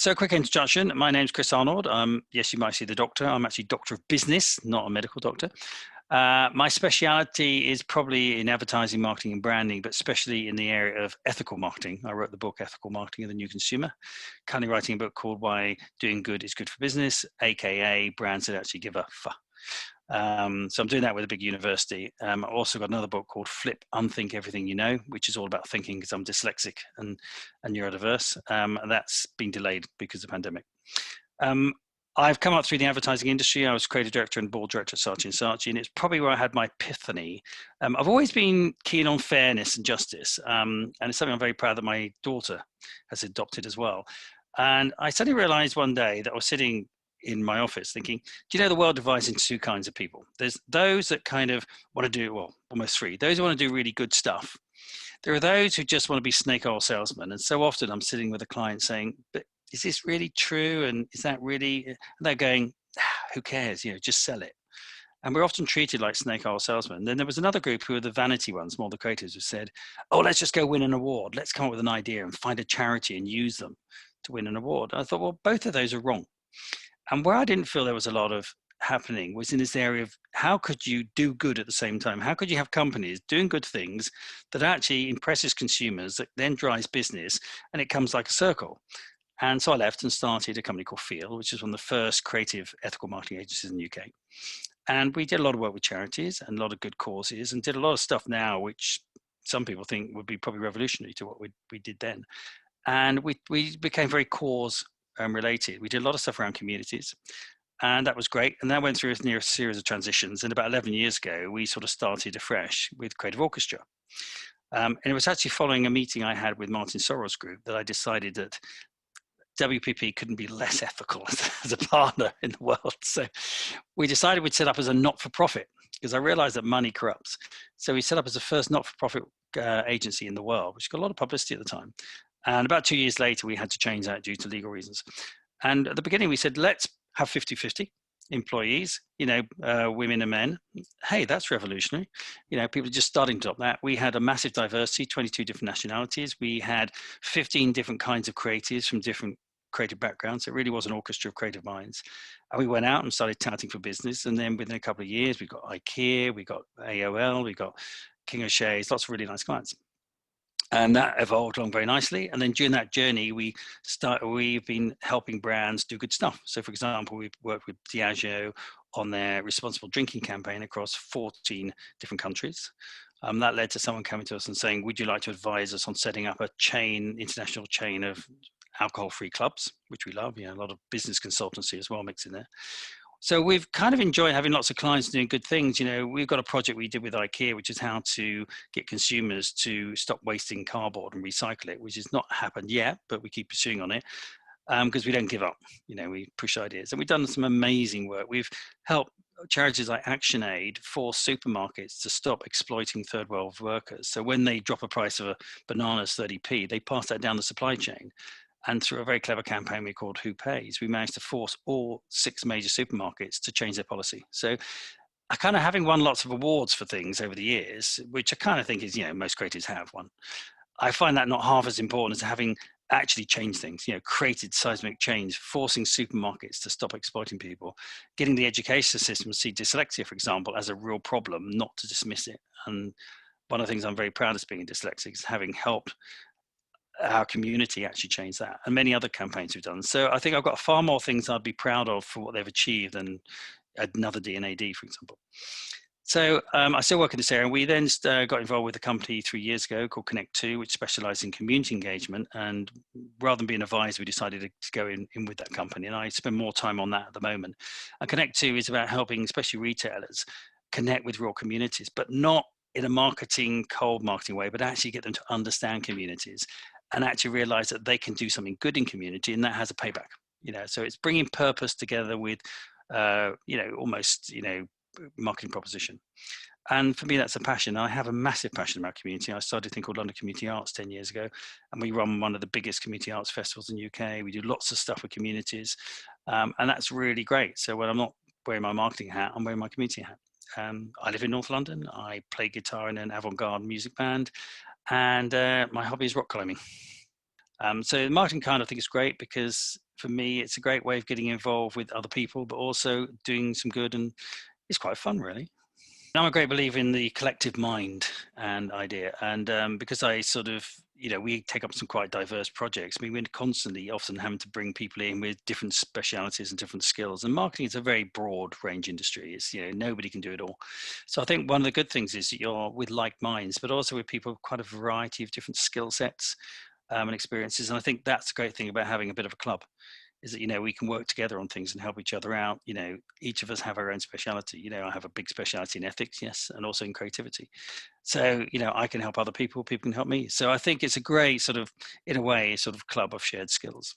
So, quick introduction. My name's Chris Arnold. Yes, you might see the doctor. I'm actually Doctor of Business, not a medical doctor. My speciality is probably in advertising, marketing, and branding, but especially in the area of ethical marketing. I wrote the book Ethical Marketing of the New Consumer. Currently writing a book called Why Doing Good is Good for Business, aka Brands That Actually Give a F. So I'm doing that with a big university. I've also got another book called Flip, Unthink Everything You Know, which is all about thinking because I'm dyslexic and neurodiverse. And that's been delayed because of the pandemic. I've come up through the advertising industry. I was creative director and board director at Saatchi & Saatchi, and it's probably where I had my epiphany. I've always been keen on fairness and justice, and it's something I'm very proud that my daughter has adopted as well. And I suddenly realized one day that I was sitting in my office thinking, do you know the world divides into two kinds of people? There's those that kind of want to do, well, almost three. Those who want to do really good stuff. There are those who just want to be snake oil salesmen. And so often I'm sitting with a client saying, but is this really true? And is that really, and they're going, who cares? Just sell it. And we're often treated like snake oil salesmen. Then there was another group who were the vanity ones, more the creators, who said, oh, let's just go win an award. Let's come up with an idea and find a charity and use them to win an award. And I thought, well, both of those are wrong. And where I didn't feel there was a lot of happening was in this area of how could you do good at the same time? How could you have companies doing good things that actually impresses consumers, that then drives business, and it comes like a circle? And so I left and started a company called Feel, which is one of the first creative ethical marketing agencies in the UK. And we did a lot of work with charities and a lot of good causes, and did a lot of stuff now, which some people think would be probably revolutionary to what we did then. And we became very cause related. We did a lot of stuff around communities, and that was great. And that went through a series of transitions. And about 11 years ago, we sort of started afresh with Creative Orchestra. And it was actually following a meeting I had with Martin Sorrell's group that I decided that WPP couldn't be less ethical as a partner in the world. So we decided we'd set up as a not-for-profit, because I realized that money corrupts. So we set up as the first not-for-profit agency in the world, which got a lot of publicity at the time. And about 2 years later, we had to change that due to legal reasons. And at the beginning, we said, let's have 50-50 employees, women and men. Hey, that's revolutionary. People are just starting to adopt that. We had a massive diversity, 22 different nationalities. We had 15 different kinds of creatives from different creative backgrounds. It really was an orchestra of creative minds. And we went out and started touting for business. And then within a couple of years, we got IKEA, we got AOL, we got King of Shays, lots of really nice clients. And that evolved along very nicely. And then during that journey, we've been helping brands do good stuff. So for example, we've worked with Diageo on their responsible drinking campaign across 14 different countries. That led to someone coming to us and saying, would you like to advise us on setting up a international chain of alcohol-free clubs, which we love, a lot of business consultancy as well mixed in there. So we've kind of enjoyed having lots of clients doing good things. We've got a project we did with IKEA, which is how to get consumers to stop wasting cardboard and recycle it, which has not happened yet, but we keep pursuing on it because we don't give up. We push ideas. And we've done some amazing work. We've helped charities like ActionAid force supermarkets to stop exploiting third world workers. So when they drop a price of a banana as 30p, they pass that down the supply chain. And through a very clever campaign we called Who Pays, we managed to force all 6 major supermarkets to change their policy. So I kind of having won lots of awards for things over the years, which I kind of think is, most creators have one. I find that not half as important as having actually changed things, created seismic change, forcing supermarkets to stop exploiting people, getting the education system to see dyslexia, for example, as a real problem, not to dismiss it. And one of the things I'm very proud of being dyslexic is having helped our community actually change that, and many other campaigns we've done. So I think I've got far more things I'd be proud of for what they've achieved than another D&AD, for example. So I still work in this area. We then got involved with a company 3 years ago called Connect2, which specializes in community engagement. And rather than being advised, we decided to go in with that company. And I spend more time on that at the moment. And Connect2 is about helping, especially retailers, connect with real communities, but not in a cold marketing way, but actually get them to understand communities and actually realize that they can do something good in community, and that has a payback. So it's bringing purpose together with, almost, marketing proposition. And for me, that's a passion. I have a massive passion about community. I started a thing called London Community Arts 10 years ago, and we run one of the biggest community arts festivals in the UK. We do lots of stuff with communities, and that's really great. So when I'm not wearing my marketing hat, I'm wearing my community hat. I live in North London. I play guitar in an avant-garde music band, and my hobby is rock climbing. So MarketingKind, I think, is great because for me, it's a great way of getting involved with other people, but also doing some good, and it's quite fun, really. I'm a great believer in the collective mind and idea. And because I sort of, we take up some quite diverse projects. I mean, we're constantly often having to bring people in with different specialities and different skills. And marketing is a very broad range industry. It's, nobody can do it all. So I think one of the good things is that you're with like minds, but also with people with quite a variety of different skill sets and experiences. And I think that's a great thing about having a bit of a club, is that we can work together on things and help each other out. Each of us have our own speciality. I have a big speciality in ethics, yes, and also in creativity. So I can help other people, people can help me. So I think it's a great sort of, in a way, sort of club of shared skills.